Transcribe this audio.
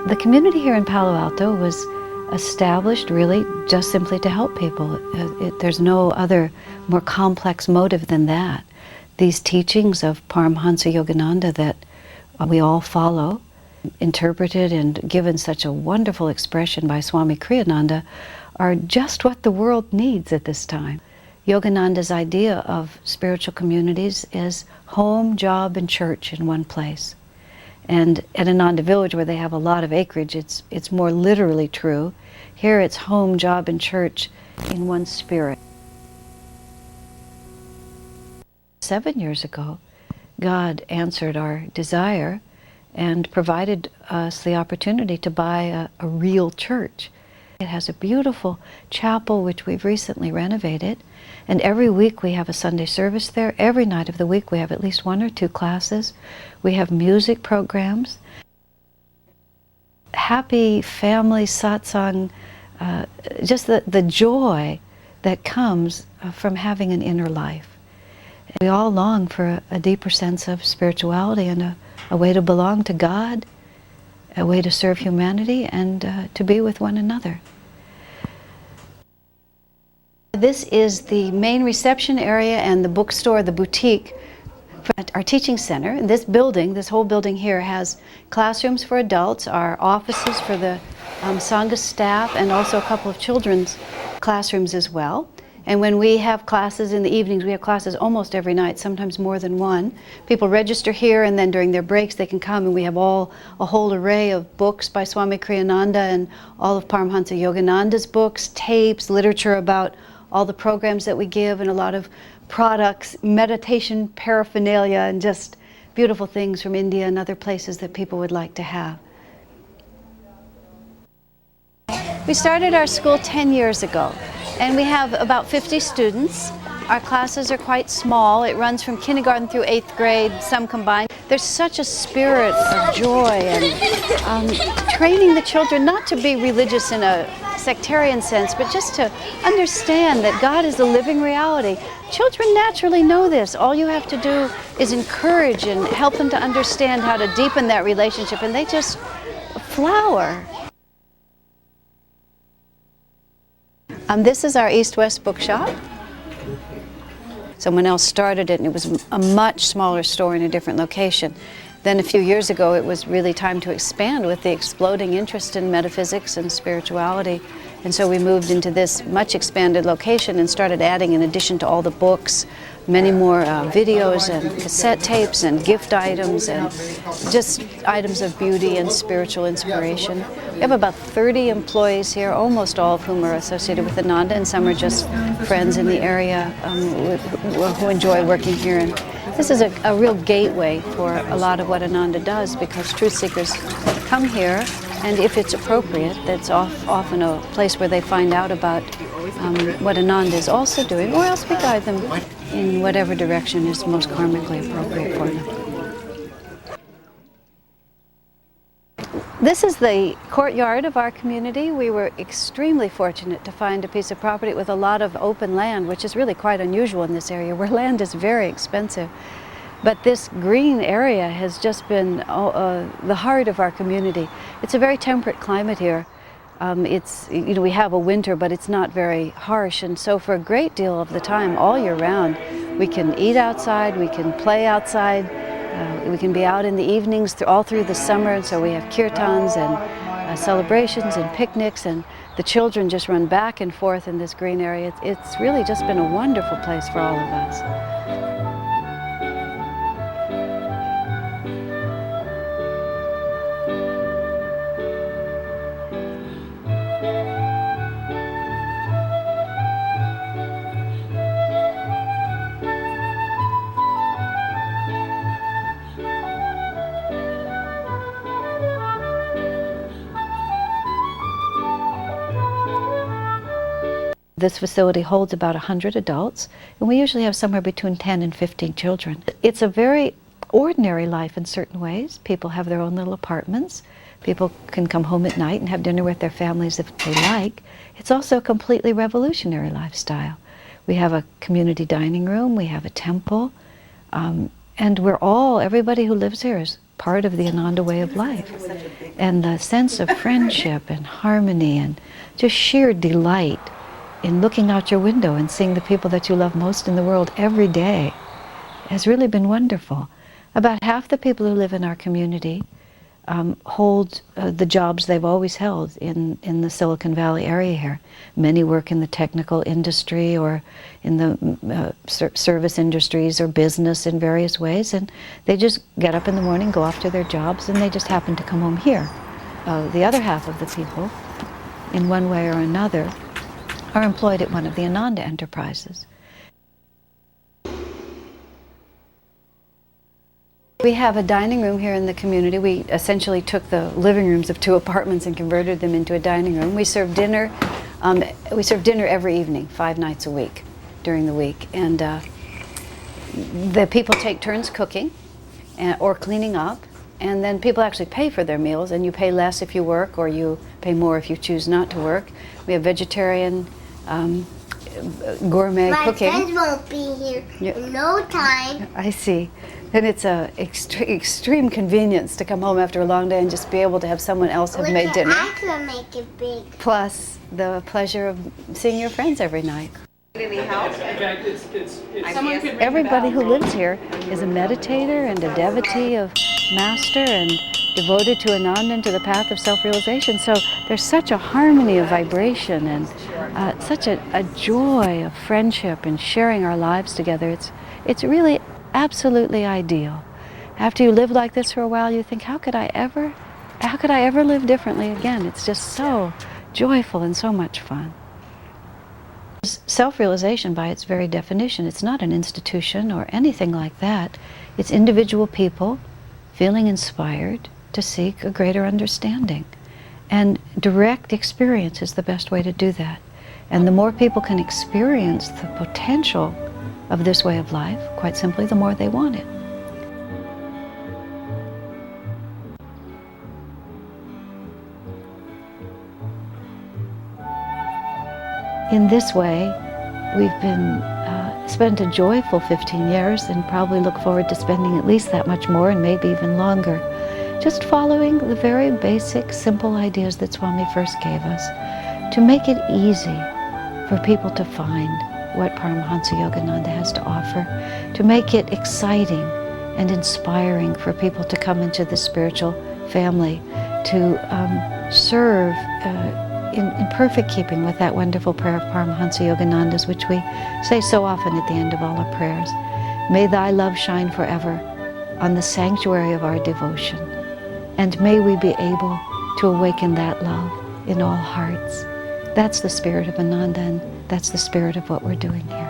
The community here in Palo Alto was established really just simply to help people. There's no other more complex motive than that. These teachings of Paramhansa Yogananda that we all follow, interpreted and given such a wonderful expression by Swami Kriyananda, are just what the world needs at this time. Yogananda's idea of spiritual communities is home, job, and church in one place. And at Ananda Village, where they have a lot of acreage, it's more literally true. Here it's home, job, and church in one spirit. 7 years ago, God answered our desire and provided us the opportunity to buy a real church. It has a beautiful chapel which we've recently renovated, and every week we have a Sunday service there. Every night of the week we have at least 1 or 2 classes. We have music programs, happy family satsang, just the joy that comes from having an inner life. We all long for a deeper sense of spirituality and a way to belong to God, a way to serve humanity, and to be with one another. This is the main reception area and the bookstore, the boutique, at our teaching center. And this building, this whole building here, has classrooms for adults, our offices for the Sangha staff, and also a couple of children's classrooms as well. And when we have classes in the evenings, we have classes almost every night, sometimes more than one. People register here, and then during their breaks they can come, and we have a whole array of books by Swami Kriyananda and all of Paramhansa Yogananda's books, tapes, literature about all the programs that we give, and a lot of products, meditation paraphernalia, and just beautiful things from India and other places that people would like to have. We started our school 10 years ago. And we have about 50 students. Our classes are quite small. It runs from kindergarten through 8th grade, some combined. There's such a spirit of joy and training the children not to be religious in a sectarian sense, but just to understand that God is the living reality. Children naturally know this. All you have to do is encourage and help them to understand how to deepen that relationship, and they just flower. This is our East-West bookshop. Someone else started it, and it was a much smaller store in a different location. Then a few years ago, it was really time to expand with the exploding interest in metaphysics and spirituality. And so we moved into this much expanded location and started adding, in addition to all the books, many more videos and cassette tapes and gift items and just items of beauty and spiritual inspiration. We have about 30 employees here, almost all of whom are associated with Ananda, and some are just friends in the area who enjoy working here. And this is a real gateway for a lot of what Ananda does, because truth seekers come here, and if it's appropriate, that's often a place where they find out about what Ananda is also doing, or else we guide them in whatever direction is most karmically appropriate for them. This is the courtyard of our community. We were extremely fortunate to find a piece of property with a lot of open land, which is really quite unusual in this area where land is very expensive. But this green area has just been the heart of our community. It's a very temperate climate here. We have a winter, but it's not very harsh, and so for a great deal of the time, all year round, we can eat outside, we can play outside, we can be out in the evenings all through the summer, and so we have kirtans and celebrations and picnics, and the children just run back and forth in this green area. It's really just been a wonderful place for all of us. This facility holds about 100 adults, and we usually have somewhere between 10 and 15 children. It's a very ordinary life in certain ways. People have their own little apartments. People can come home at night and have dinner with their families if they like. It's also a completely revolutionary lifestyle. We have a community dining room, we have a temple, and everybody who lives here is part of the Ananda way of life. And the sense of friendship and harmony and just sheer delight in looking out your window and seeing the people that you love most in the world every day has really been wonderful. About half the people who live in our community hold the jobs they've always held in the Silicon Valley area here. Many work in the technical industry or in the service industries or business in various ways, and they just get up in the morning, go off to their jobs, and they just happen to come home here. The other half of the people, in one way or another, are employed at one of the Ananda enterprises. We have a dining room here in the community. We essentially took the living rooms of 2 apartments and converted them into a dining room. We serve dinner. We serve dinner every evening, 5 nights a week during the week, and the people take turns cooking or cleaning up, and then people actually pay for their meals, and you pay less if you work, or you pay more if you choose not to work. We have vegetarian, gourmet cooking. My friends won't be here in no time. I see. And it's an extreme convenience to come home after a long day and just be able to have someone else have made dinner. I could make it big. Plus the pleasure of seeing your friends every night. Any help? Everybody who lives here is a meditator and a devotee of Master and devoted to Ananda and to the path of self-realization. So there's such a harmony of vibration and such a joy of friendship and sharing our lives together. It's really absolutely ideal. After you live like this for a while, you think, how could I ever live differently again? It's just so joyful and so much fun. Self-realization, by its very definition, it's not an institution or anything like that. It's individual people feeling inspired to seek a greater understanding. And direct experience is the best way to do that. And the more people can experience the potential of this way of life, quite simply, the more they want it. In this way, we've been spent a joyful 15 years and probably look forward to spending at least that much more and maybe even longer, just following the very basic, simple ideas that Swami first gave us to make it easy for people to find what Paramahansa Yogananda has to offer, to make it exciting and inspiring for people to come into the spiritual family, to serve in perfect keeping with that wonderful prayer of Paramahansa Yogananda's, which we say so often at the end of all our prayers. May thy love shine forever on the sanctuary of our devotion, and may we be able to awaken that love in all hearts. That's the spirit of Ananda, and that's the spirit of what we're doing here.